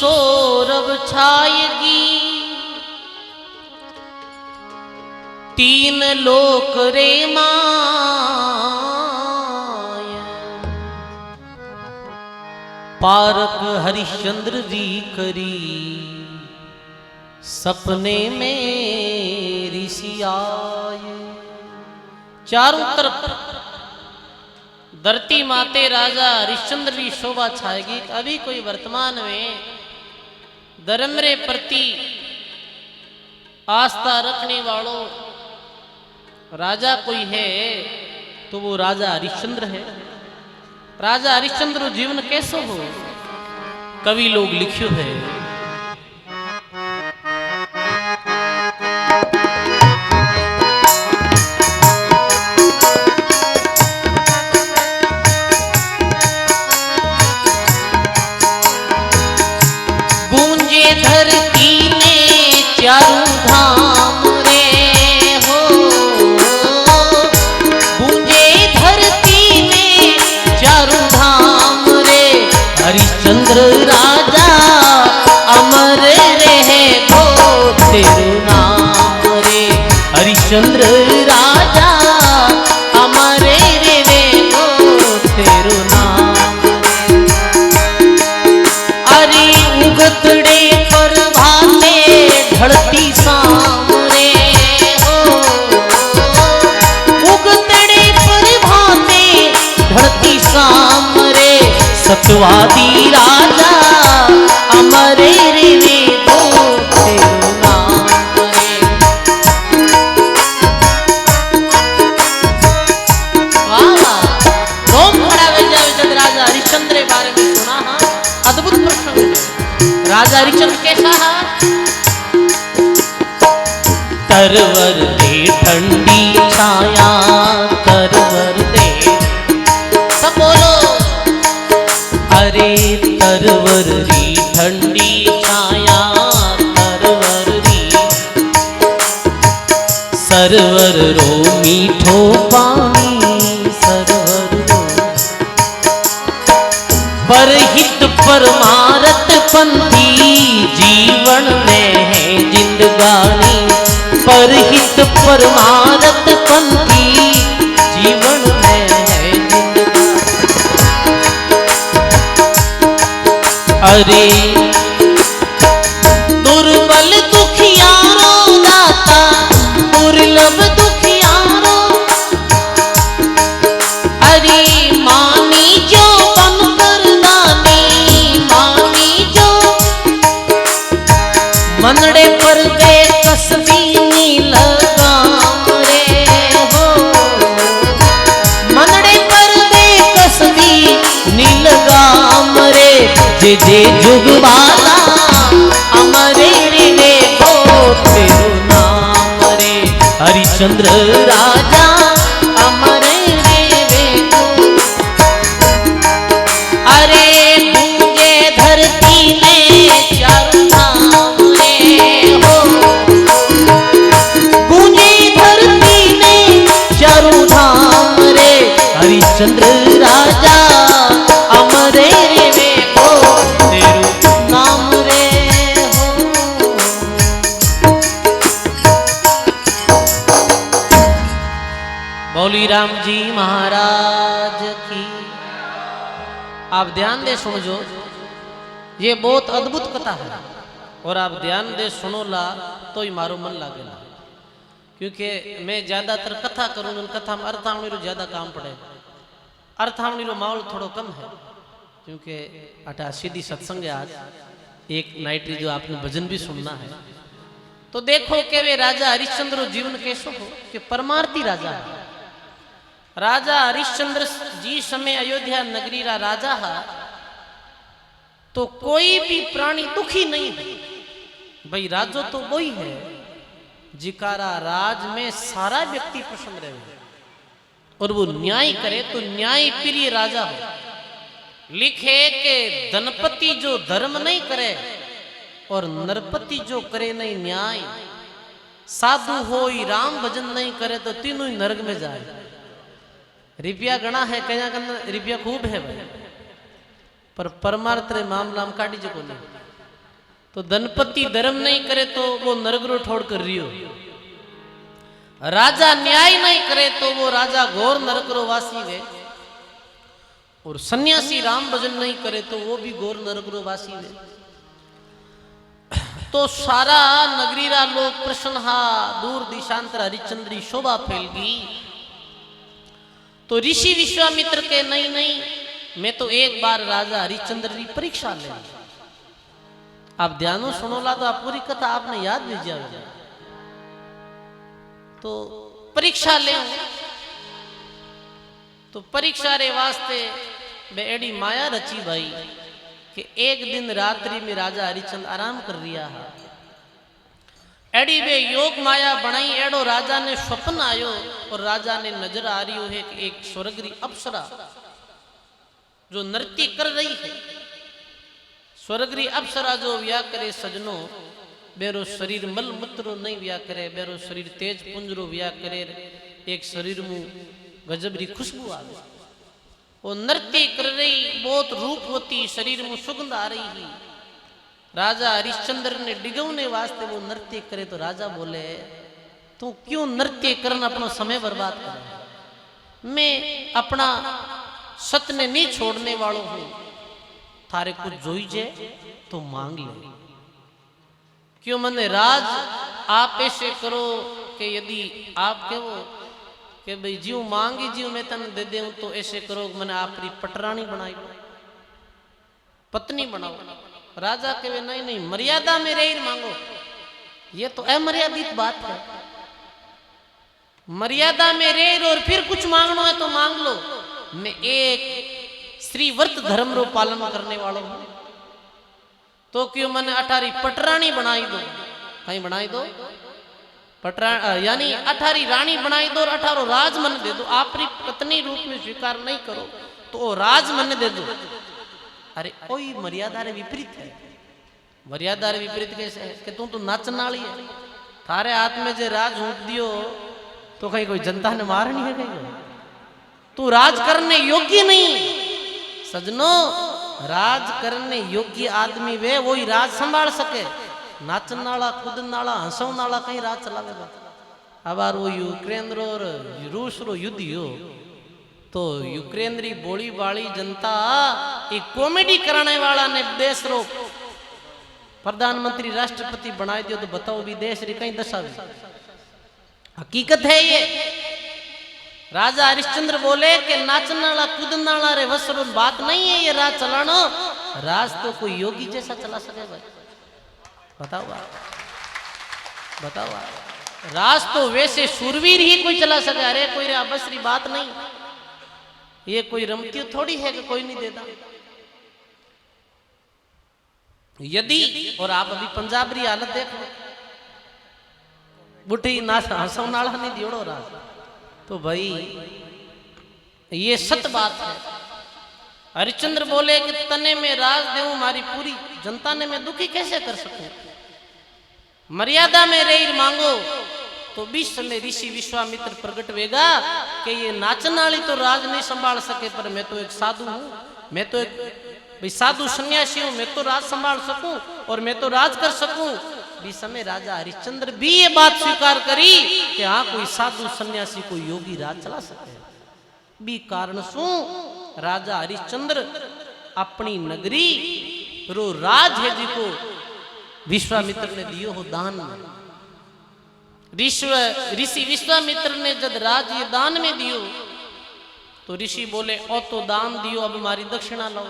सौरभ छाएगी, तीन लोक रे माया। पारक हरिश्चंद्र जी करी, सपने में ऋषि आए। चारों तरफ धरती माते राजा हरिश्चंद्र की शोभा छाएगी। अभी कोई वर्तमान में धर्म रे प्रति आस्था रखने वालों राजा कोई है तो वो राजा हरिश्चंद्र है। राजा हरिश्चंद्र जीवन कैसो हो, कवि लोग लिखियो है। गूंजे धरती में चारों धाम रे हो, गूंजे धरती में चारों धाम रे। हरिश्चंद्र राजा अमर रहे गो तेरो नाम रे। हरिश्चंद्र राजा अमर रहे गो तेरो नाम रे। अरे उगतड़े प्रभाते ढलती शाम रे हो, उगतड़े प्रभाते ढलती शाम रे। सतवादी राजा अमर रे गो तेरो नाम रे। वाह रोम खड़ा हो जावे जब राजा हरिश्चंद्र के बारे में सुना। हाँ अद्भुत प्रसंग। राजा हरिश्चंद्र कैसा है? तरवर दे ठंडी छाया, तरवर दे, सब बोलो। अरे तरवर री ठंडी छाया, तरवर री सरवर रो मीठो पानी, सरवर रो परहित परमारत पंथी जीवन में है जिंदगानी। परहित परमारत पंथी जीवन में है जिंदगानी। अरे दुर्बल दुखियारो दाता, दुर्लभ दुखियारो। अरे मानी जो बनकर दानी, मानी जो मनड़े पर दे कसबी नील गाम रे हो, मनड़े पर दे कसबी नील गाम रे। जे जे जुग बाला अमर रे गो तेरो नाम रे। हरिश्चंद्र राजा अमर रे गो। अरे गूंजे धरती में चारों धाम रे हो, गूंजे धरती में चारों धाम रे। हरिश्चंद्र राजा अमर रे गो तेरो नाम रे हो। बोली राम जी महाराज की। आप ध्यान दे सुनजो, ये बहुत अद्भुत कथा है और आप ध्यान दे सुनोला तो ही मारो मन लागेला। क्योंकि मैं ज्यादातर कथा करूँ, कथा में अर्थावणी रो ज्यादा काम पड़े। अर्थावणी रो माहौल थोड़ो कम है क्योंकि अटा सीधी सत्संग है। आज एक नाइट जो आपने भजन भी सुनना है। तो देखो कि वे राजा हरिश्चंद्र जीवन कैसो हो कि परमार्थी राजा है। राजा हरिश्चंद्र जी समय अयोध्या नगरी रा राजा है तो कोई भी प्राणी दुखी नहीं है। भाई राजो तो वही है जिकारा राज में सारा व्यक्ति प्रसन्न रहे और वो न्याय करे तो न्याय प्रिय राजा हो। लिखे के धनपति जो धर्म नहीं करे और नरपति जो करे नहीं न्याय, साधु हो राम भजन नहीं करे तो तीनों ही नरक में जाए। रिपिया गणा है कया रिपिया खूब है भाई, पर परमार्थ रे मामला में काटी जो नहीं। तो धनपति धर्म नहीं करे तो वो नरगरो ठोड़ कर रियो, राजा न्याय नहीं करे तो वो राजा घोर नरकरो वासी वे, और सन्यासी राम भजन नहीं करे तो वो भी घोर नरकरो वासी वे। तो सारा नगरीरा लोग प्रसन्न हा, दूर दिशांतर हरिश्चंद्री शोभा फैल गई। तो ऋषि विश्वामित्र के नहीं नहीं, मैं तो एक बार राजा हरिश्चंद्र की परीक्षा ले। आप ध्यानो सुनोला तो आप पूरी कथा आपने याद भी जाओगे। तो परीक्षा ले, तो परीक्षा रे वास्ते बे एडी माया रची भाई कि एक दिन रात्रि में राजा हरिश्चंद्र आराम कर रिया है। एडी बे योग माया बनाई, एडो राजा ने स्वप्न आयो और राजा ने नजर आ रही है कि एक स्वर्गरी अप्सरा जो नृत्य कर रही है। स्वर्गरी अप्सरा जो व्या करे सजनो, बेरो शरीर मल मूत्र नहीं व्या करे, बेरो शरीर तेज पुंजरो व्या करे, एक शरीर मुंह गजबरी खुशबू आवे। वो नृत्य कर रही, बहुत रूपवती, शरीर में सुगंध आ रही है। राजा हरिश्चंद्र ने डिगवने वास्ते वो नृत्य करे तो राजा बोले, तू क्यों नृत्य करना अपना समय बर्बाद करे, मैं अपना सत्य नहीं छोड़ने वालों हूं, थारे कुछ जोईजे तो मांग ले। क्यों मने राज आप ऐसे करो कि यदि आप कहो कि भाई जीव मांगी जीव मैं तन दे दूं, तो ऐसे करो मैंने आपकी पटरानी बनाई, पत्नी बनाओ। राजा कहे नहीं नहीं, मर्यादा में रह मांगो, ये तो अमर्यादित बात है। मर्यादा में रह और फिर कुछ मांगना है तो मांग लो। मैं एक श्री व्रत धर्म रो पालन करने वाला हूं, तो क्यों मैंने 18 पटरानी बनाई दो, कहीं बनाई दो पटरा यानी 18 रानी बनाई दो और 18 राज मन दे दो। आपकी पत्नी रूप में स्वीकार नहीं करो तो राज मन दे दो। अरे कोई मर्यादा रे विपरीत है। मर्यादा रे विपरीत कैसे है कि तू तो नाचन वाली है, थारे हाथ में जे राज ऊंट दियो तो कहीं कोई जनता ने मारनी है, कहीं तू राज करने योग्य नहीं। सजनो, राज करने योग्य आदमी वे वही राज संभाल सके। नाचन नाला, कूदन नाला, हंसन नाला कहीं राज चलावेगा। अब यार वो यूक्रेन रो और रूस रो युद्ध हो तो यूक्रेन री बोली बाली जनता एक कॉमेडी कराने वाला ने देश रो प्रधानमंत्री राष्ट्रपति बना दियो, तो बताओ भी देश री कहीं दशा। हकीकत है ये। राजा हरिश्चंद्र बोले कि नाचन नाला कूदन नाला रे वसरो बात नहीं है ये राज चलानो। राज तो कोई योगी जैसा चला सके भाई, बताओ बताओ। राज तो वैसे शूरवीर ही कोई चला सके। अरे कोई रे बसरी बात नहीं, ये कोई रमती थोड़ी है कि कोई नहीं देता। यदि और आप अभी पंजाब री हालत देखो, बुढ़ी नाच हंसो नाला नहीं दियोड़ो राज, तो भाई ये सत्य बात है। हरिश्चंद्र बोले कि तने में राज देऊं, मारी पूरी जनता ने मैं दुखी कैसे कर सकूं। मर्यादा में रही मांगो तो बीच समय ऋषि विश्वामित्र प्रकट वेगा कि ये नाचन वाली तो राज नहीं संभाल सके, पर मैं तो एक साधु हूं, मैं तो एक भाई साधु सन्यासी हूं, मैं तो राज संभाल सकूं और मैं तो राज कर सकूं। बीच समय राजा हरिश्चंद्र भी ये बात स्वीकार करी कि हाँ कोई साधु सन्यासी कोई योगी राज चला सके। बी कारण सु राजा हरिश्चंद्र अपनी नगरी रो राज है जी को विश्वामित्र ने दियो हो दान में। ऋषि विश्वामित्र ने जब राज ये दान में दियो तो ऋषि बोले ओ तो दान दियो, अब हमारी दक्षिणा लो।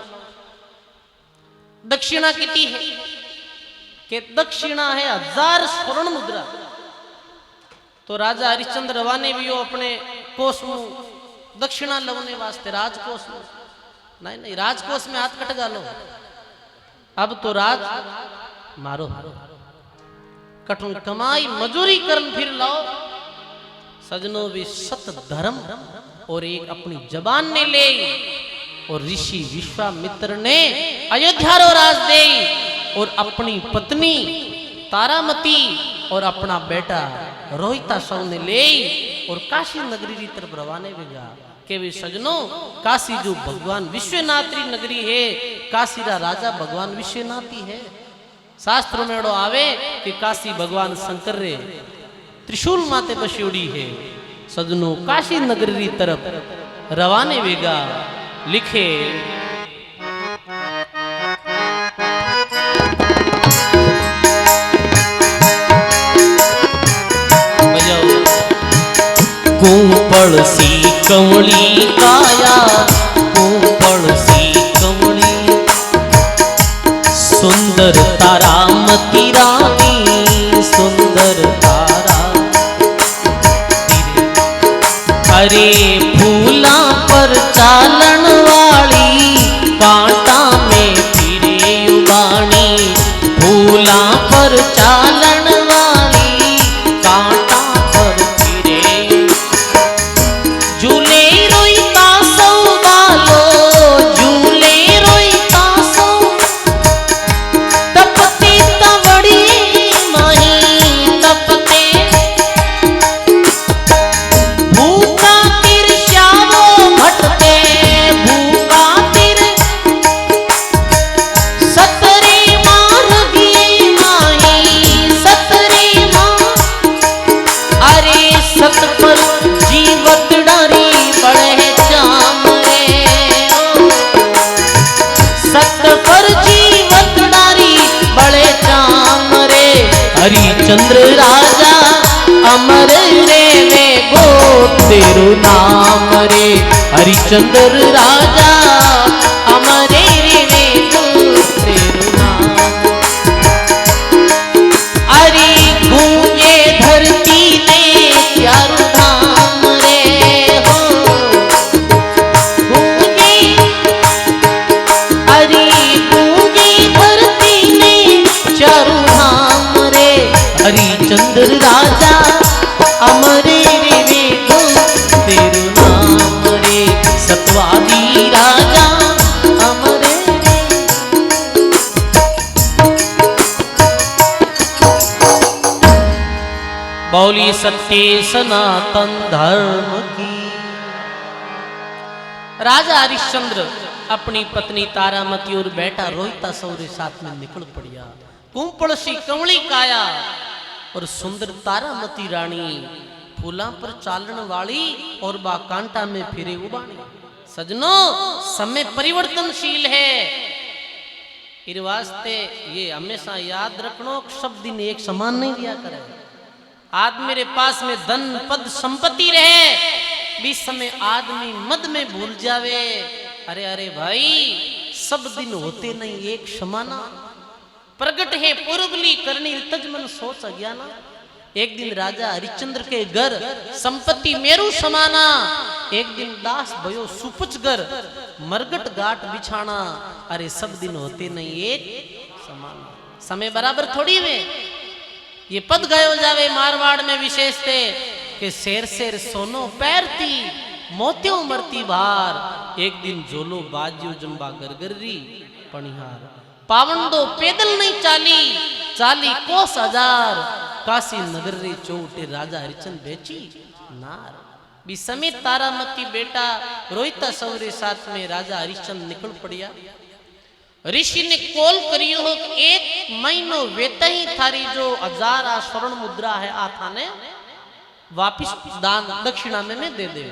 दक्षिणा कितनी है कि दक्षिणा है 1000 स्वर्ण मुद्रा। तो राजा हरिश्चंद्र रवाने भी हो अपने कोष में दक्षिणा लवने वास्ते, राजकोष में। नहीं नहीं, राजकोष में हाथ कट गालो, अब तो राज मारो कठुन कमाई मजूरी करन फिर लाओ। सजनों भी सत धर्म और एक अपनी जबान ने ले, और ऋषि विश्वामित्र ने अयोध्या रो राज दे और अपनी पत्नी तारामती और अपना बेटा रोहिता सौ ने ले और काशी नगरी की तरफ रवाने भेजा। के भी सजनों, काशी जो भगवान विश्वनाथ री नगरी है, काशी रा राजा भगवान विश्वनाथ ही है। शास्त्र में एड़ो आवे कि काशी भगवान शंकर रे त्रिशूल माते बस्योड़ी है। सजनो काशी नगरी तरफ रवाने वेगा लिखे कुंपड़ सी कंवली काया, कुंपड़ सी कंवली सुंदर तारा मती रानी, सुंदर तारा हरे फूला पर चालन वाली, कांटा में फिरे उबाणी, फूला पर चालन वाली, कांटा पर फिरे झूले रोई तासो बालो, झूले रोई तासो तपते तवड़ी माही, तपते भूखा तिर श्यामो भटते, भूखा तिर सतरे मार्गी माही, सतरे माँ अरे सत पर जीवत डरी बड़े चाम रे, सत पर जीवत डरी बड़े चाम रे। हरिचंद्र राजा अमर रे वे गो तेरू नाम रे, हरिचंद्र राजा अमर रे वे गो तेरू नाम। अरे गूंजे धरती ने चारों धाम रे हो, गूंजे अरे गूंजे धरती ने चारों धाम रे। हरिचंद्र राजा अमर रे वे गो तेरू नाम रे, सतवादी राजा अमर रे। बोली सत्य सनातन धर्म की। राजा हरिश्चंद्र अपनी पत्नी तारामती और बेटा रोहिता सौरे साथ में निकल पड़िया। कुंपड़ सी कंवली काया और सुंदर तारामती रानी, फूला पर चालन वाली और बा कांटा में फिरे उबाणी। सजनों समय परिवर्तनशील है, इस वास्ते ये हमेशा याद रखनो सब दिन एक समान नहीं दिया करे। आज मेरे पास में धन पद संपत्ति रहे, बीस समय आदमी मद में भूल जावे। अरे अरे भाई सब दिन होते नहीं एक समाना, प्रगट है पूर्वली करनी तजमन सोच अज्ञाना। एक दिन राजा हरिश्चंद्र के घर संपत्ति मेरू समाना, एक दिन दास भयो सुपुच घर मरगट गाट बिछाना। अरे सब दिन होते नहीं एक समाना, समय बराबर थोड़ी वे। ये पद गयो जावे मारवाड़ में विशेष थे कि शेर शेर सोनो पैरती, मोत्यों मरती भार। एक दिन जोलो बाजियो जंबा गरगरी पणिहार, पावन दो पैदल नहीं चाली, चाली कोस हजार। काशी नगर रे चौटे राजा हरिचंद बेची नार। भी समेत तारामती बेटा रोहिता सौरे साथ में राजा हरिश्चंद्र निकल पड़िया। ऋषि ने कॉल करियो हो एक महीनो वेता ही थारी जो 1000 स्वर्ण मुद्रा है आ थाने वापिस दान दक्षिणा में मैं दे दे।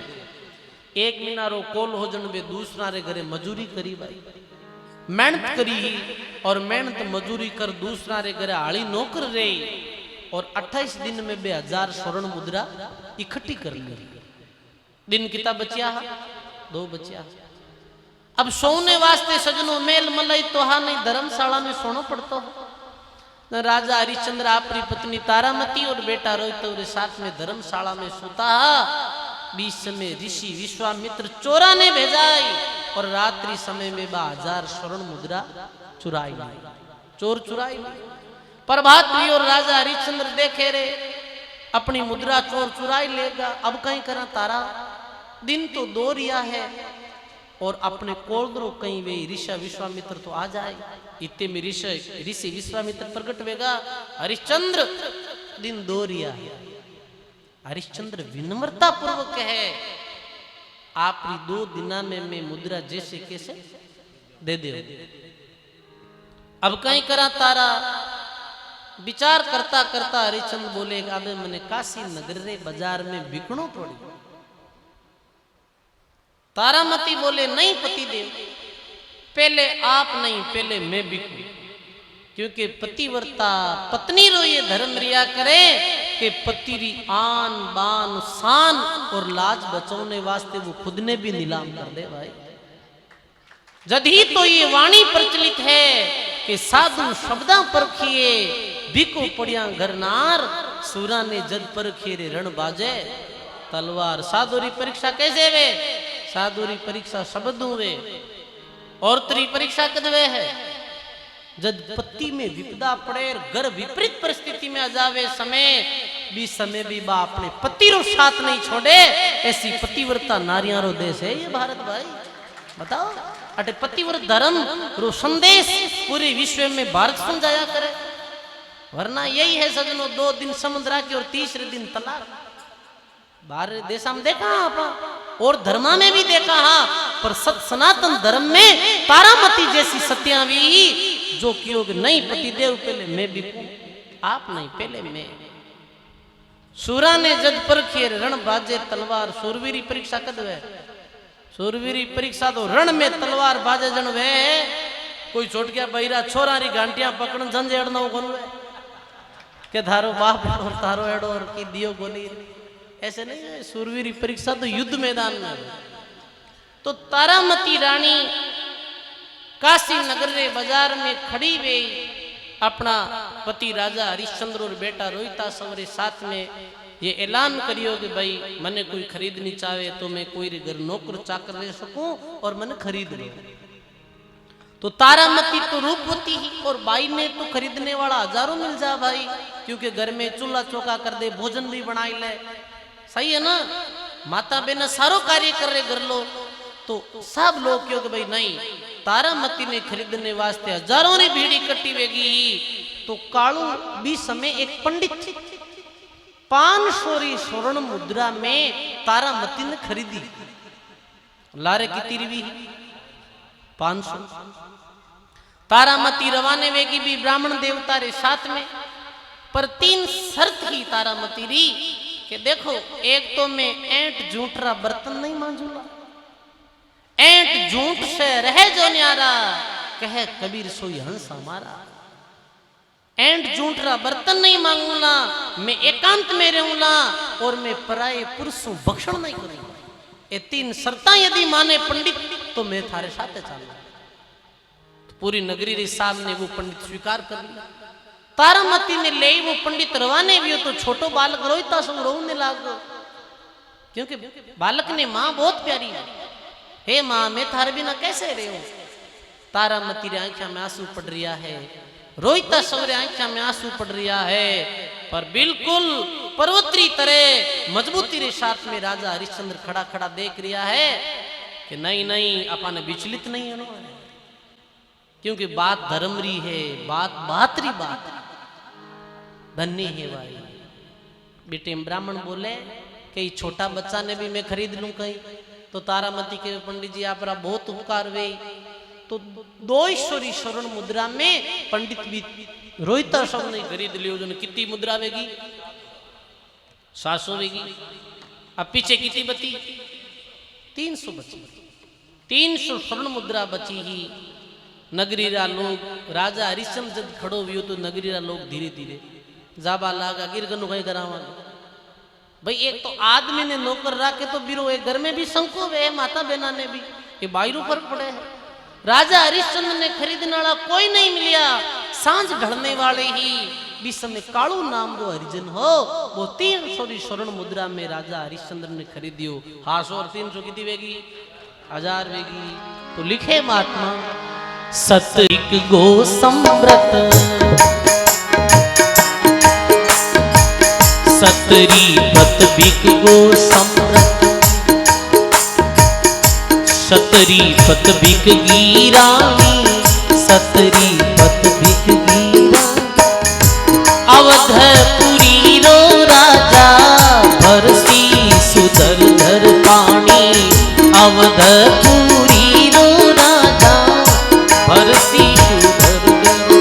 एक महीना रो कॉल हो जन बे दूसरा रे घरे मजूरी करी भाई, मेहनत करी और मेहनत मजूरी कर दूसरा रे घरे आली नौकर रे और 28 दिन में 1000 स्वर्ण मुद्रा इकट्ठी कर ली। दिन कितना बचिया, 2 बचिया। अब सोने वास्ते सजनों मेल मलई तो हा नहीं धर्मशाला में सोना पड़ता हो। राजा हरिश्चंद्र अपनी पत्नी तारामती और बेटा रोहित और साथ में धर्मशाला में सोता। बीच समय ऋषि विश्वामित्र चोरा ने भेजाई और रात्रि समय में 1000 स्वर्ण मुद्रा चुराई, चोर चुराई। प्रभात हुई और राजा हरिश्चंद्र देखे रे अपनी मुद्रा चोर चुराई लेगा, अब कहीं करा तारा। दिन तो 2 रिया है और अपने कोल्द्रो कहीं वे ऋषि विश्वामित्र तो आ जाए। इतने में ऋषि विश्वामित्र प्रकट वेगा। हरिश्चंद्र दिन 2 रिया है। हरिश्चंद्र विनम्रता पूर्वक है, आप 2 दिना में मैं मुद्रा जैसे कैसे दे दे। अब कहीं करा तारा विचार करता करता हरिचंद बोले अबे मने काशी नगर रे बाजार में बिकणो पड़ी। तारामती बोले नहीं पतिदेव, पहले आप नहीं, पहले मैं बिकूं, क्योंकि पतिव्रता पत्नी रो ये धर्म रिया करे कि पति री आन बान शान और लाज बचाने वास्ते वो खुद ने भी नीलाम कर दे भाई। जद ही तो ये वाणी प्रचलित है कि साधु शब्दा परखिए बिको पड़िया घरनार, सूरा ने जद परखिए रे रण बाजे तलवार। साधु री परीक्षा कैसे वे? साधु री परीक्षा शब्द वे, और तेरी परीक्षा कदवे है जब पति में विपदा पड़े, घर विपरीत परिस्थिति में आ जावे समय भी बा अपने पति रो साथ नहीं छोड़े। ऐसी पतिव्रता नारियां रो देश है ये भारत भाई। बताओ अटे पतिव्रत धर्म रो संदेश पूरे विश्व में भारत समझाया करे, वरना यही है सजनों 2 दिन समुद्रा की और तीसरे दिन तलाक। बाहर देश में देखा आप और धर्मा में भी देखा, हाँ, पर सनातन धर्म में तारामती जैसी सत्यावी जो कियो नहीं पतिदेव पहले मैं बिकूं, आप नहीं पहले मैं। सूरा ने जद परखिए रण बाजे तलवार, सूरवीरी परीक्षा कद वे? सूरवीरी परीक्षा तो रण में तलवार बाजे जन वे। कोई छोट गया बहिरा छोरा री घंटियां पकड़न झंझे अड़ना कोन वे के धारो बाप और तारो एडो और की दियो गोली, ऐसे नहीं है। सूरवीरी परीक्षा तो युद्ध मैदान में। तो तारामती रानी काशी नगर रे बाजार में खड़ी वे, अपना पति राजा हरिश्चंद्र और बेटा रोहिता सवरे साथ में ये ऐलान करियो कि भाई मने कोई खरीदनी चाहे तो मैं कोई घर नौकर चाकर ले सकूं और मने खरीद लो। तो तारामती तो रूपवती ही, और बाई ने तो खरीदने वाला हजारों मिल जा भाई, क्योंकि घर में चूल्हा चौका कर दे, भोजन भी बनाई ले, सही है ना। माता बहना सारो कार्य कर रहे घर लो, तो सब लोग क्यों कि भाई नहीं, तारामती ने खरीदने वास्ते हजारों ने भीड़ इकट्ठी वेगी। तो कालू भी समय एक पंडित 500 स्वर्ण मुद्रा में तारामती ने खरीदी। लारे की तिरवी 500। तारामती रवाने वेगी भी ब्राह्मण देवता रे साथ में, पर 3 शर्त ही तारामती री कि देखो, एक तो मैं ऐंठ झूठरा बर्तन नहीं मांजूंगा, ऐंठ झूठ से रह जो न्यारा, कहे कबीर सोई हंस हमारा। ऐंठ झूठरा बर्तन नहीं मांगूंगा, मैं एकांत में रहूंगा, और मैं पराये पुरुषों भक्षण नहीं करूंगा। ये 3 शर्तां यदि माने पंडित तो मैं थारे साथ चलूंगा। तो पूरी नगरी रे सामने वो पंडित स्वीकार कर लिया। तारामती ने ले वो पंडित रवाने भी हो, तो छोटो बालक रोहिता सब रोने लागो, क्योंकि बालक ने माँ बहुत प्यारी है। हे माँ, मैं थारे बिना कैसे रहे हूं। तारामती रे आंखों में आंसू पड़ रिया है, रोहिता सवरे आंखों में आंसू पड़ रिया है, पर बिल्कुल पर्वतरी तरह मजबूती रे साथ में राजा हरिश्चंद्र खड़ा खड़ा देख रिया है कि नहीं नहीं, अपन विचलित नहीं है, क्योंकि बात धर्मरी है, बात बहातरी बात धन्य है भाई। बेटे ब्राह्मण बोले कि छोटा बच्चा ने भी मैं खरीद लूं कहीं। तो तारामती के पंडित जी आप बहुत उपकार वे, तो 200 स्वर्ण मुद्रा में पंडित भी रोहिता सब ने खरीद लियो। जो कितनी मुद्रा वेगी? 700 वेगी। अब पीछे कितनी बची? 300 बची। 300 स्वर्ण मुद्रा बची ही। नगरीरा लोग राजा हरिश्चंद्र जब खड़ो हुई तो नगरीरा लोग धीरे धीरे जाबा लागा गिरगनु कहीं करावा। भाई एक तो आदमी ने नौकर रखे तो बिरो एक घर में भी संको वे, माता बहना ने भी ये बायरू फर्क पड़े है। राजा हरिश्चंद्र ने खरीदने वाला कोई नहीं मिलिया। सांझ ढलने वाले ही विश्व में कालू नाम वो हरिजन हो, वो 300 स्वर्ण मुद्रा में राजा हरिश्चंद्र ने खरीदियो। 500 और 300 कितनी वेगी? 1000 वेगी। तो लिखे महात्मा सतरिक गो समृत, सतरी पत बिक गो समृत, सतरी पत बिक गीरानी, सतरी पत बिक गीरा। अवधपुरी रो राजा भरसी सुधर धर पानी, अवधपुरी रो राजा भरसी सुधर धर।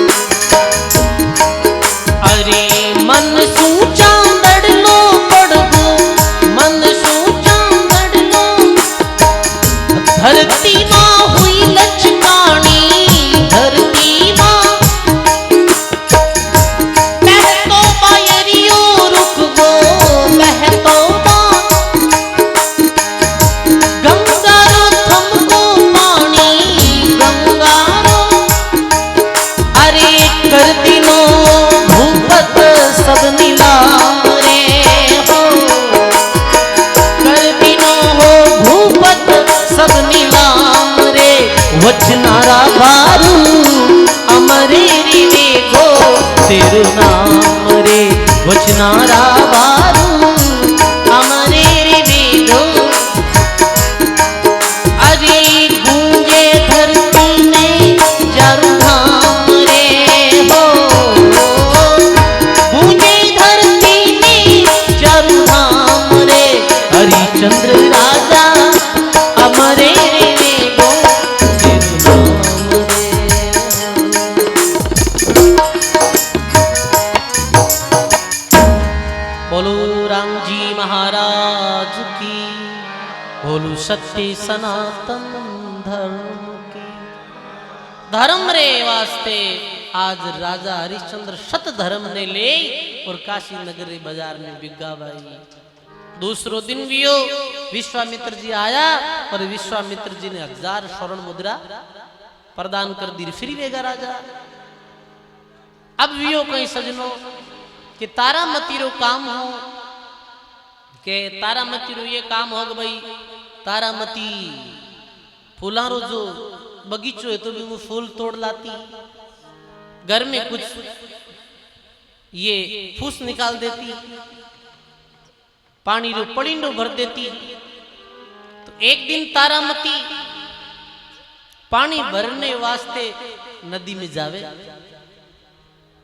तेरु नाम रे वचनारा बारू अमरे रे वेदो अरे गूंजे धरती में चारों धाम रे हो गूंजे धरती में चारों धाम रे हरिचंद्र राजा अमरे रे वेदो तेरु नाम बोलो राम जी महाराज की बोलो सत्य सनातन धर्म की। धर्म रे वास्ते आज राजा हरिश्चंद्र शत धर्म ने ले और काशी नगर रे बाजार में बिगा भाई। दूसरो दिन वियो विश्वामित्र जी आया और विश्वामित्र जी ने 1000 स्वर्ण मुद्रा प्रदान कर दी। फिर वेगा राजा अब वियो कहीं सजनो कि तारामती रो काम हो के तारामती रो ये काम हो भाई तारामती फूला रो जो बगीचो है तो भी वो फूल तोड़ लाती घर में कुछ ये फूस निकाल देती पानी रो पड़िंडो भर देती। तो एक दिन तारामती पानी भरने वास्ते नदी में जावे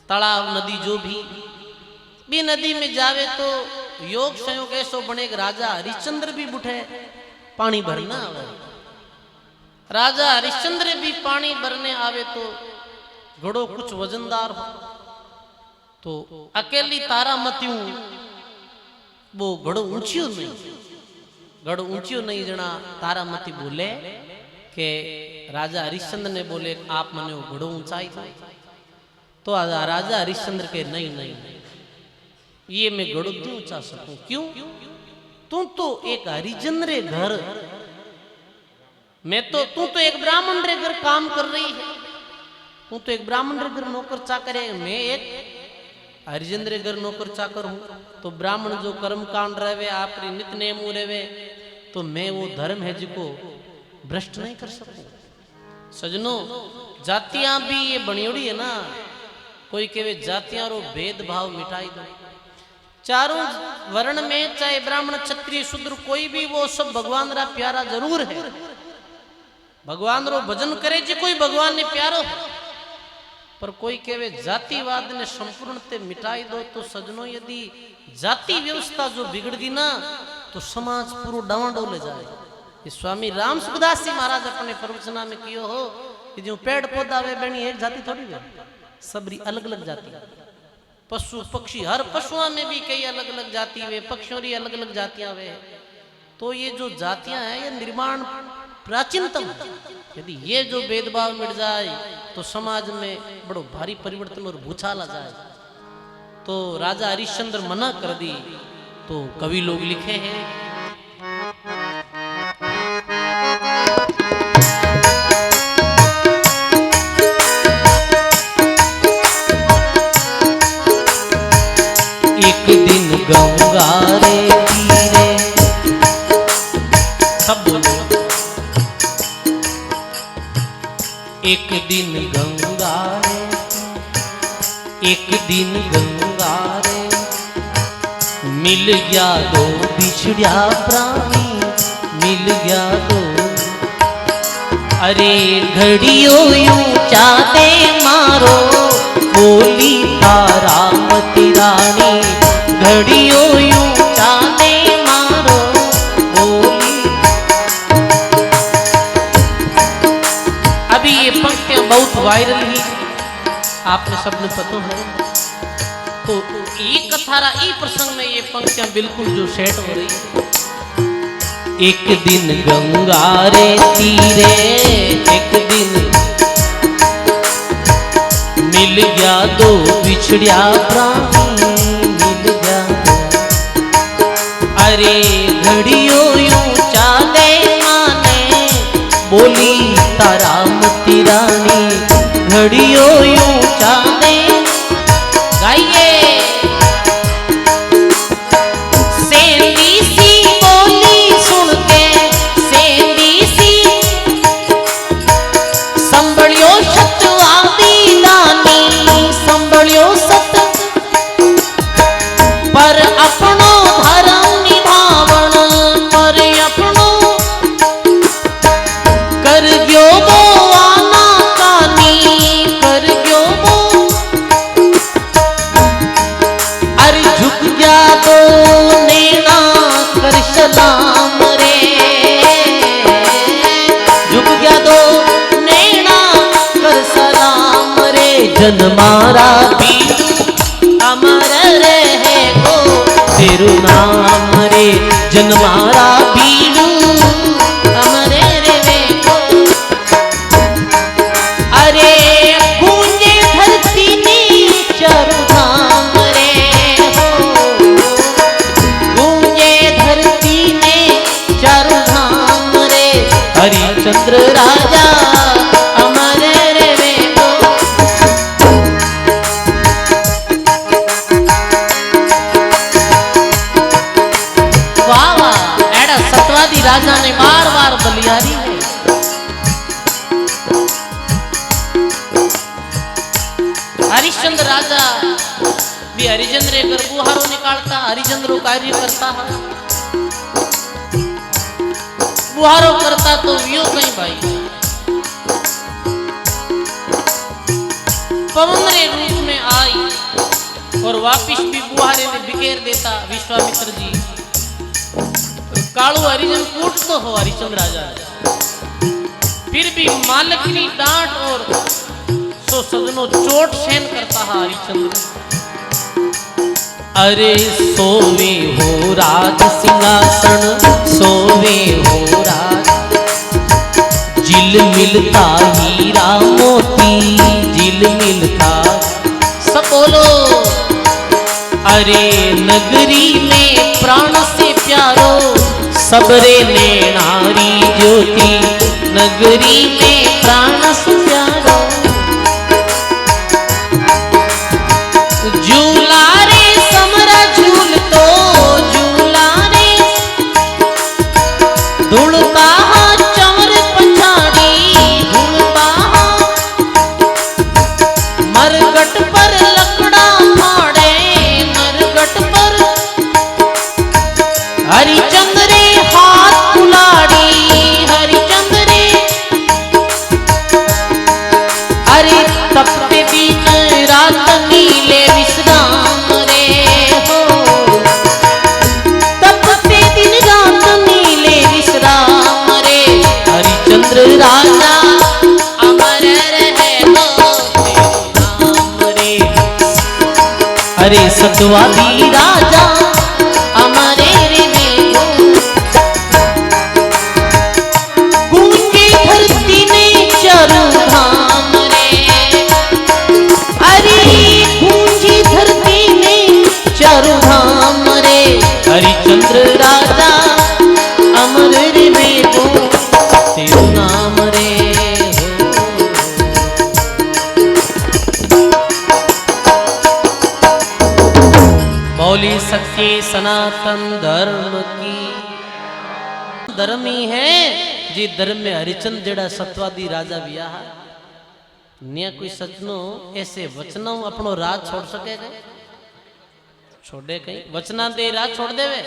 तालाब नदी जो भी नदी में जावे तो योग संयोग ऐसो बने राजा हरिश्चंद्र भी बुठे पानी भरना आवे। राजा हरिश्चंद्र भी पानी भरने आवे तो घड़ो कुछ वजनदार हो तो अकेली तारामती वो घड़ो ऊंचियो नहीं जना तारामती बोले के राजा हरिश्चंद्र ने बोले आप मने वो घड़ो ऊंचाई था तो राजा हरिश्चंद्र के नहीं नहीं ये मैं घड़ो क्यों ऊंचा सकूं क्यों तू तो एक हरिजन रे घर मैं तो तू तो एक ब्राह्मण रे घर काम कर रही है तू तो एक ब्राह्मण रे घर नौकर चाकर है मैं एक हरिजन रे घर नौकर चाकर हूं तो ब्राह्मण जो कर्म कांड रहे आपरी नित नेम रहे तो मैं वो धर्म है जिको भ्रष्ट नहीं कर सकूं। सजनो जातियां भी ये बनियोड़ी है ना कोई कहे जातियां रो भेदभाव मिटाई दो चारों वर्ण में चाहे ब्राह्मण क्षत्रिय शूद्र कोई भी वो सब भगवान रा प्यारा जरूर है भगवान रो भजन करे जी कोई भगवान ने प्यारो पर कोई कहे जातिवाद ने संपूर्ण ते मिटाई दो तो सजनो यदि जाति व्यवस्था जो बिगड़ गई ना तो समाज पूरा डावाडोल ले जाए। ये स्वामी राम सुखदास जी महाराज अपने प्रवचना में कियो हो कि जो पेड़ पौधा वे बनी एक जाति थोड़ी है सबरी अलग अलग जाति पशु पक्षी हर पशुओं में भी कई अलग अलग जाति वे पक्षियों की अलग अलग जातियां वे तो ये जो जातियां हैं ये निर्माण प्राचीनतम यदि ये जो भेदभाव मिट जाए तो समाज में बड़ो भारी परिवर्तन और भूचाल आ जाए। तो राजा हरिश्चंद्र मना कर दी तो कवि लोग लिखे हैं एक दिन गंगा रे तीरे सब बोलो एक दिन गंगा रे मिल गया दो बिछड़िया प्राणी मिल गया दो अरे घड़ियों यूं चाहते मारो बोली तारामती रानी घड़ियों यूं चाहते मारो बोली। अभी ये पंक्तियां बहुत वायरल ही आपने सबने पता है तो ये कथारा ई प्रसंग में ये पंक्तियां बिल्कुल जो सेट हो रही है। एक दिन गंगा रे तीरे एक दिन मिल गया दो बिछड़िया प्राणी मिल गया अरे घड़ियों यूं चाले माने बोली तारामती रानी घड़ियों यूं चाले गाइए संभलियो जन्मारा बीड़ू अमर रहे गो तेरू नाम रे जन्मारा बीड़ू अमर रहे गो। अरे गूंजे धरती में चारों धाम रे हो, गूंजे धरती में चारों धाम रे हरिचंद्र राजा अमर रहे गो। वाह वाह एड़ा सतवादी राजा ने बार बार बलियारी है। हरिश्चंद्र राजा भी हरिचंद्र कर बुहारो निकालता, हरिचंद्र कार्य करता है, बुहारो करता तो वियो कहीं भाई पवन रे रूप में आई और वापिस भी बुहारे ने बिखेर देता विश्वामित्र जी। कालू हरिजन कूट तो हो हरिचंद्र राजा, फिर भी मालिक की डांट और सो सजनों चोट सहन करता है हरिचंद्र। अरे सोवे हो राज सिंहासन सोवे हो राज, जिल मिलता हीरा मोती जिल मिलता। सब बोलो अरे नगरी में प्राण से प्यारो सबरे नैनारी ज्योति, नगरी में प्राण से प्यारो झूला रे समरा झूल तो झूला रे धुलता चमर पछाड़ी धुलता मरगट पर लकड़ा फाड़े मरगट पर हरिचंद्र हाथ कुलाड़ी हरिचंद्र अरे तपते दिन रात नीले विश्राम रे हो, तपते दिन रात नीले विश्राम रे हरिचंद्र राजा अमर रहे गो तेरू नाम रे। अरे सतवादी राजा अमर रहे गो, गूंजे धरती में चारों धाम रे। अरे गूंजी धरती में चारों धाम रे हरिचंद्र राजा अमर रहे गो तेरू नाम रे हो। मौली सत्य सनातन धर्म की धर्म ही है जी धर्म में हरिचंद्र जेड़ा सतवादी राजा बिया है निया कोई सजनो ऐसे वचनों अपनो राज छोड़ सकेगा छोड़े कहीं वचना दे राज छोड़ देवे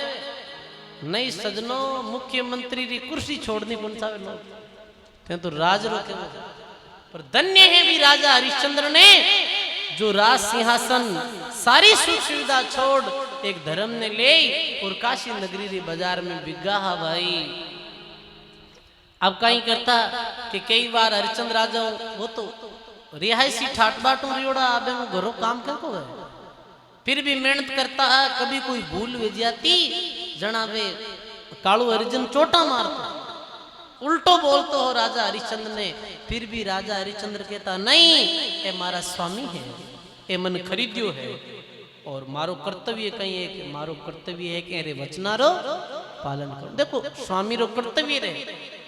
नहीं सजनो मुख्यमंत्री की कुर्सी छोड़नी कौन सा लोग तो राज रोके पर धन्य है भी राजा हरिश्चंद्र ने जो राज सिंहासन सारी सुख सुविधा छोड़ एक धर्म ने ले और काशी नगरी रे बाजार में बिगा भाई। अब कहीं करता कि कई बार हरिचंद्र राजा वो तो रिहायशी ठाट बाटू रियोड़ा आबे में घरों काम करको है फिर भी मेहनत करता है कभी कोई भूल हो जाती जनावे कालू हरिजन चोटा मारता उल्टो बोलते हो राजा हरिश्चंद्र ने फिर भी राजा हरिश्चंद्र कहता नहीं ये मारा स्वामी है ये मन खरीद्यो है और मारो कर्तव्य कहीं है कि मारो कर्तव्य है कि अरे वचनारो पालन करो। देखो स्वामी रो कर्तव्य रे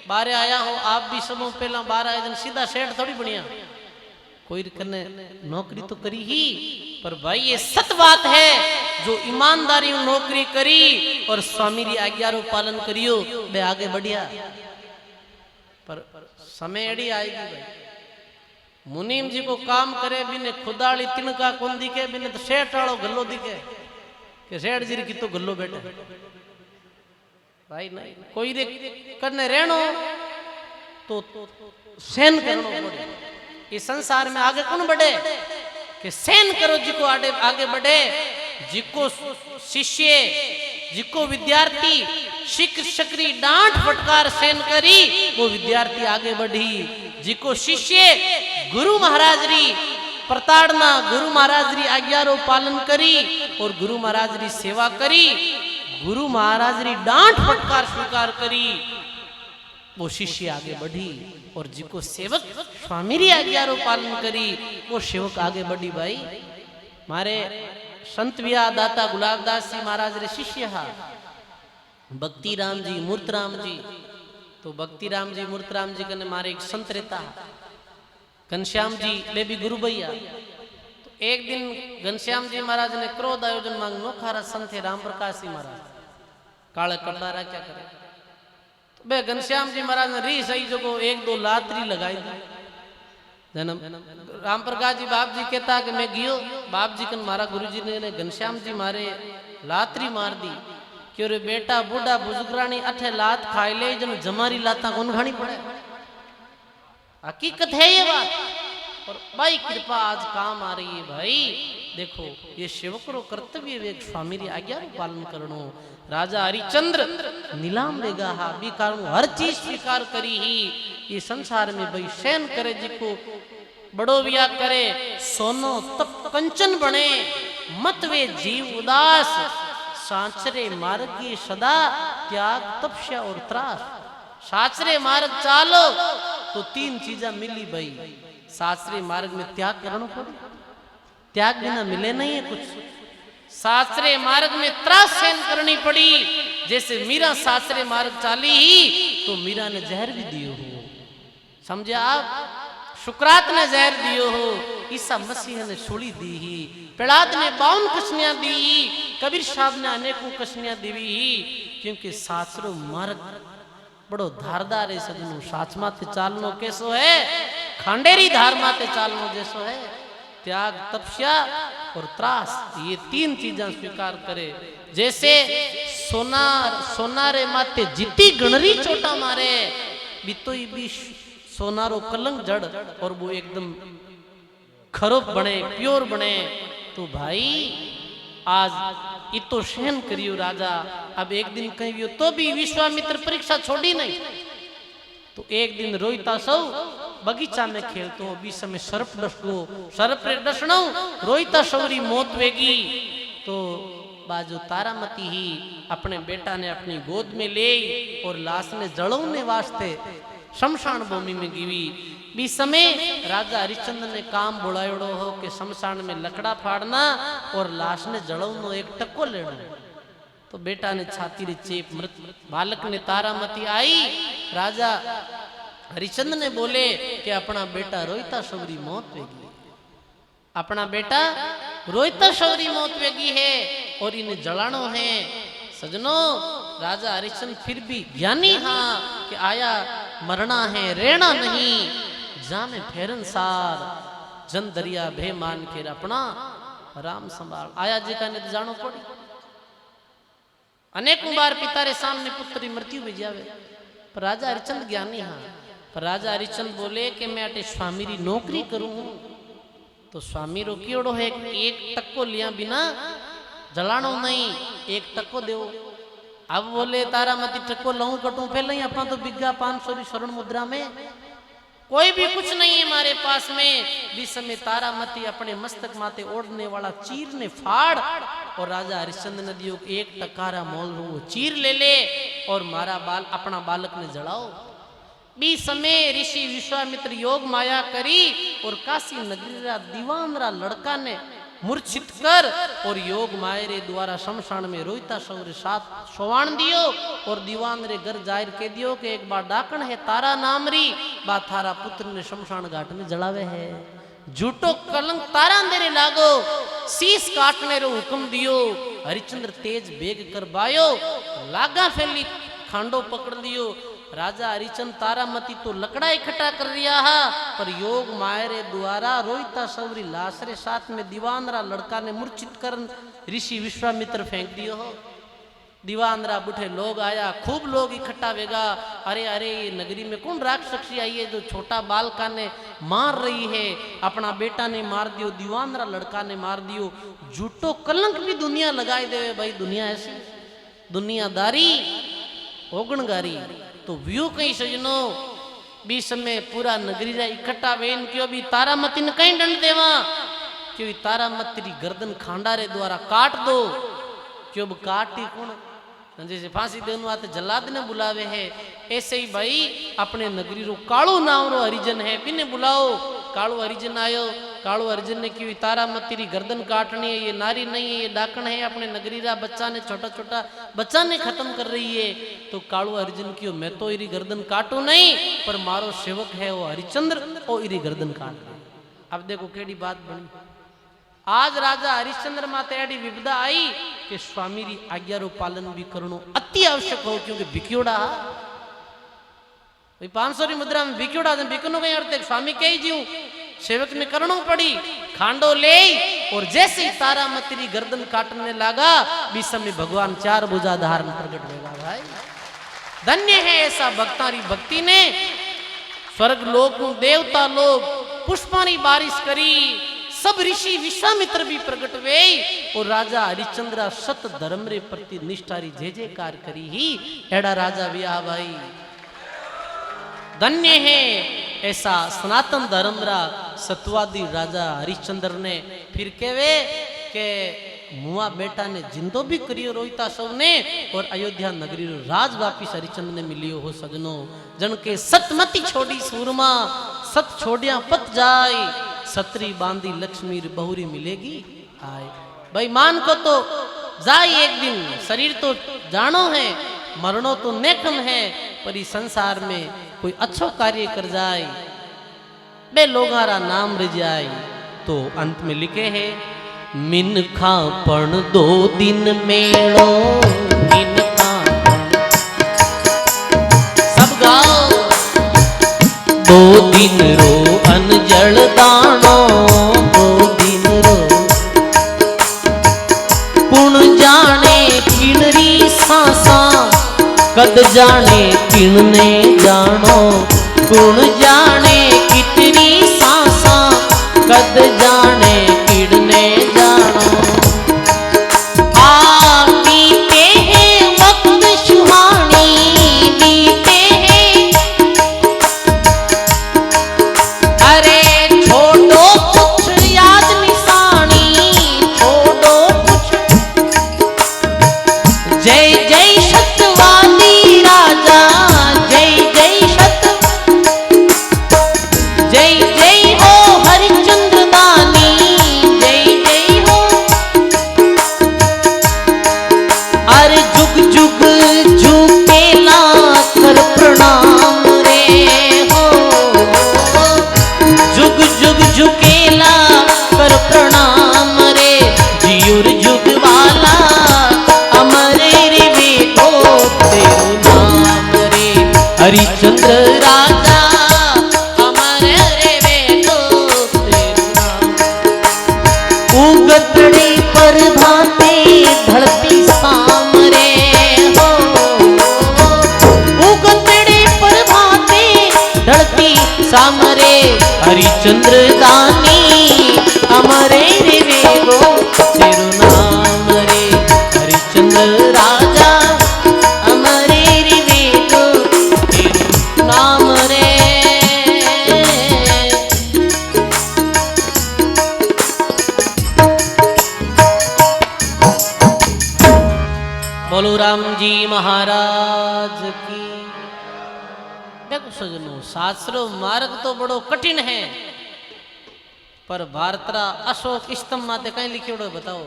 बारे आया हो आप भी समूह पहला 12 दिन सीधा सेठ थोड़ी बढ़िया कोई करने नौकरी तो करी ही पर भाई ये सत बात है जो ईमानदारी नौकरी करी और स्वामी री आज्ञा रो पालन करियो बे आगे बढ़िया पर समय एड़ी आएगी भाई मुनीम जी को काम करे बिने खुदाली तिनका कौन दिखे बिने तो सेठ वालों गल्लो दिखे कि सेठ जी की तो गल्लो बैठे भाई नहीं कोई रे करने रहनो तो सहन करनो पड़े इस संसार में आगे कौन बढ़े कि सहन करो जिको आगे बढ़े जिको शिष्य जिको विद्यार्थी शिक्षक री डांट फटकार सहन करी वो विद्यार्थी आगे बढ़ी जिको शिष्य गुरु महाराज री प्रताड़ना गुरु महाराज री आज्ञा रो पालन करी और गुरु महाराज री सेवा करी, गुरु महाराज री डांट फटकार स्वीकार करी, वो शिष्य आगे बढ़ी और जिको सेवक स्वामी री आज्ञा रो पालन करी वो सेवक आगे बढ़ी। भाई मारे संत विया दाता गुलाबदास जी महाराज रे शिष्य हा भक्ति राम जी मूर्तराम जी। तो भक्ति राम जी मूर्तराम जी कने मारे एक संत रहता घनश्याम जी ले भी गुरु भैया। तो एक दिन घनश्याम जी महाराज ने क्रोध आयोजन मांग नोखारा संत है राम प्रकाश जी महाराज काले कपड़ा क्या करे। तो बे घनश्याम जी महाराज ने री सही जगो एक दो लातरी लगाई दी जन्म। राम प्रकाश जी बाप जी कहता कि मैं गियो बाप जी कन मारा गुरु जी ने घनश्याम जी मारे लातरी मार दी क्यों रे बेटा बूढ़ा बुजुर्गरानी अठे लात खाई ले जन जमारी लाता कौन खानी पड़े। हकीकत है ये बात और भाई कृपा आज काम आ रही है। भाई देखो ये सेवक रो कर्तव्य एक स्वामी री आज्ञा रो पालन करनो। राजा हरिचंद्र नीलाम लेगा हा बी कारण हर चीज स्वीकार करी ही ये संसार में भाई शयन करे जिको बड़ो बिया करे सोनो तप कंचन बने मत वे जीव उदास सांचरे मार्ग की सदा त्याग तपस्या और त्रास। साचरे मार्ग चालो तो तीन चीजा मिली भाई। साचरे मार्ग में त्याग करना पड़े, त्याग बिना मिले नहीं है कुछ। साचरे मार्ग में त्रास सहन करनी पड़ी। जैसे मीरा साचरे मार्ग चाली ही तो मीरा ने जहर भी दियो हो, समझे आप। शुक्रात ने जहर दियो हो, ईसा मसीह ने सुली दी ही, प्रहलाद ने 52 कश्नियां दी ही, कबीर साहब ने अनेकों कश्नियां दी ही। क्योंकि साचरो मार्ग बड़ो धारदार है सजनो। साच माते चालनो कैसो है खांडेरी धार माते चालनो जैसो है। त्याग तपस्या और त्रास ये तीन चीजें स्वीकार करे। जैसे सोनारे माते जितनी गणरी चोटा मारे बितोई भी सोनारो कलंक जड़ और वो एकदम खरोब बने प्योर बने। तो भाई आज इतो सहन करियो राजा। अब एक दिन कहियो तो भी विश्वामित्र परीक्षा छोड़ी नहीं। तो एक दिन रोईता सौ बगीचा में खेलतो बीच समय सर्प डसलो, सर्प रे डसणो रोईता सौरी मौत वेगी। तो बाजू तारामती ही अपने बेटा ने अपनी गोद में ले और लाश ने जलने वास्ते शमशान भूमि में गिवी। बी समय राजा हरिश्चंद्र ने काम बुलायोड़ो हो कि शमशान में लकड़ा फाड़ना और लाश ने जलवनो एक टक्को लेना। तो बेटा ने छाती रे चेप मृत बालक ने तारामती आई। राजा हरिश्चंद्र ने बोले कि अपना बेटा रोईता सौरी मौत वेगी, अपना बेटा रोईता सौरी मौत वेगी है और इन्हें जलानो है। सजनो राजा हरिश्चंद्र फिर भी ज्ञानी हाँ कि आया मरना है रहना नहीं। जामे फेरन सार जन दरिया भे मान के अपना राम संभाल। आया जी का नित जानो पड़ी। अनेकों बार पिता रे सामने पुत्र की मृत्यु भी जावे पर राजा हरिश्चंद्र ज्ञानी हाँ। पर राजा हरिश्चंद्र बोले कि मैं अटे स्वामी री नौकरी करूं। तो स्वामी रो कीड़ो है एक टक्को लिया बिना जलानो नहीं, एक टक्को दो। अब बोले तारामती टक्को लहू कटू पहले ही अपना तो बिग्गा 500 स्वर्ण मुद्रा में कोई भी कुछ नहीं है हमारे पास में। जिस समय तारामती अपने मस्तक माथे ओढ़ने वाला चीर ने फाड़ और राजा हरिश्चंद्र ने दियो एक टकारा मोल वो चीर ले ले और मारा बाल अपना बालक ने जलाओ। बी समय ऋषि विश्वामित्र योग माया करी और काशी नगरी रा दीवानरा लड़का ने मूर्छित कर और योग मायरे द्वारा शमशान में रोईता सौरे साथ सोवान दियो और दीवान रे घर जाहिर के दियो कि एक बार डाकण है तारा नामरी बा थारा पुत्र ने शमशान घाट में जलावे है। झूठो कलंक तारा अंधेरे लागो शीश काटने रो हुक्म दियो। हरिश्चंद्र तेज बेग कर बायो लागा फैली खांडो पकड़ लियो। राजा हरिश्चंद्र तारामती तो लकड़ा इकट्ठा कर रिया हा पर योग मायरे द्वारा रोईता सौरी लाश रे साथ में दीवानरा लड़का ने मूर्छित कर ऋषि विश्वामित्र फेंक दियो हो। दीवानरा बुढ़े लोग आया, खूब लोग इकट्ठा वेगा। अरे अरे ये नगरी में कौन राक्षसी आई है जो छोटा बालका ने मार रही है। अपना बेटा ने मार दियो, दीवानरा लड़का ने मार दियो। झूठो कलंक भी दुनिया लगाए देवे। भाई दुनिया ऐसी दुनियादारी ओगणगारी। तो व्यू कहीं सजनो बीच में पूरा नगरी रा इकट्ठा वेन क्यों भी तारामती ने कहीं दंड देवा क्यों तारामती री गर्दन खांडा रे द्वारा काट दो क्यों काटी कौन जैसे फांसी देने आते जल्लाद ने बुलावे है ऐसे ही भाई अपने नगरी रो कालू नाम रो हरिजन है बिने बुलाओ कालू हरिजन आयो कालू हरिजन ने क्यों तारामती री गर्दन काटनी है ये नारी नहीं है ये डाकण है अपने नगरी रा बच्चा ने छोटा छोटा बच्चा ने खत्म कर रही है तो कालू हरिजन क्यों मैं तो इरी गर्दन काटू नहीं पर मारो सेवक है वो हरिचंद्र ओ इरी गर्दन काट दे। अब देखो केड़ी बात बनी आज राजा हरिश्चंद्र माते एडी विपदा आई कि स्वामी री आज्ञा रो पालन भी करनो अति आवश्यक हो क्योंकि भिक्योड़ा भाई 500 री मुद्रा में भिक्योड़ा भिकनो कहीं अर्थ स्वामी कही जीव सेवक ने करनो पड़ी खांडो ले और जैसे ही तारामती री गर्दन काटने लगा बीच में भगवान 4 भुजा धारण प्रकट होगा भाई धन्य है ऐसा भक्तारी भक्ति ने स्वर्ग लोक देवता लोग पुष्पानी बारिश करी सब ऋषि विश्वामित्र भी प्रकट वे और राजा हरिश्चंद्र सत धर्म रे प्रति निष्ठारी जे जयकार करी ही एड़ा राजा भी आ भाई धन्य है ऐसा सनातन धर्म रा सत्वादी राजा हरिश्चंद्र ने फिर कहवे के मुआ बेटा ने जिंदो भी करियो रोहिता सबने और अयोध्या नगरी रो राज वापिस हरिश्चंद्र ने मिलियो हो सजनो जन के सतमती छोड़ी सूरमा सत छोड़िया पत जाए सत्री बांधी लक्ष्मी बहुरी मिलेगी आए भाई मान को तो जाए एक दिन शरीर तो जानो है मरणो तो नेखन है पर इस संसार में कोई अच्छो कार्य कर जाए बे लोगारा नाम रह जाए तो अंत में लिखे है मिनखा पण 2 दिन मेड़ो मिनखा सब गाओ 2 दिन रो अनजल दानो 2 दिन रो पुण जाने किणरी सांसा कद जाने किणने जानो पुण जाने कितनी सांसा कद जाने किणने जानो आ बीते हैं वक्त सुहानी बीते हैं अरे छोड़ो कुछ याद निशानी छोड़ो कुछ जय जय सत्यवादी राजा जय जय सत जय जय हो हरिश्चंद्र दानी जय जय हो अरे जुग जुग झुकेला कर प्रणाम रे हो जुग जुग झुकेला कर प्रणाम रे जियुर जुग वाला अमर रे वेखो तेरो नाम रे हरिश्चंद्र राजा अमर रे वेखो तेरो नाम उगतड़ी पर भाते धरती साम रे हो उगतड़ी पर भाते धरती साम रे हरिश्चंद्र दानी अमरे रे वेगो तेरो नाम रे हरिश्चंद्र राजा अमरे रे वेगो तेरो नाम रे बोलो राम जी महाराज की। देखो सजनो शास्त्रो मार्ग तो बड़ो कठिन है पर भारतरा अशोक स्तंभ माते कहीं लिखियोड़ो बताओ।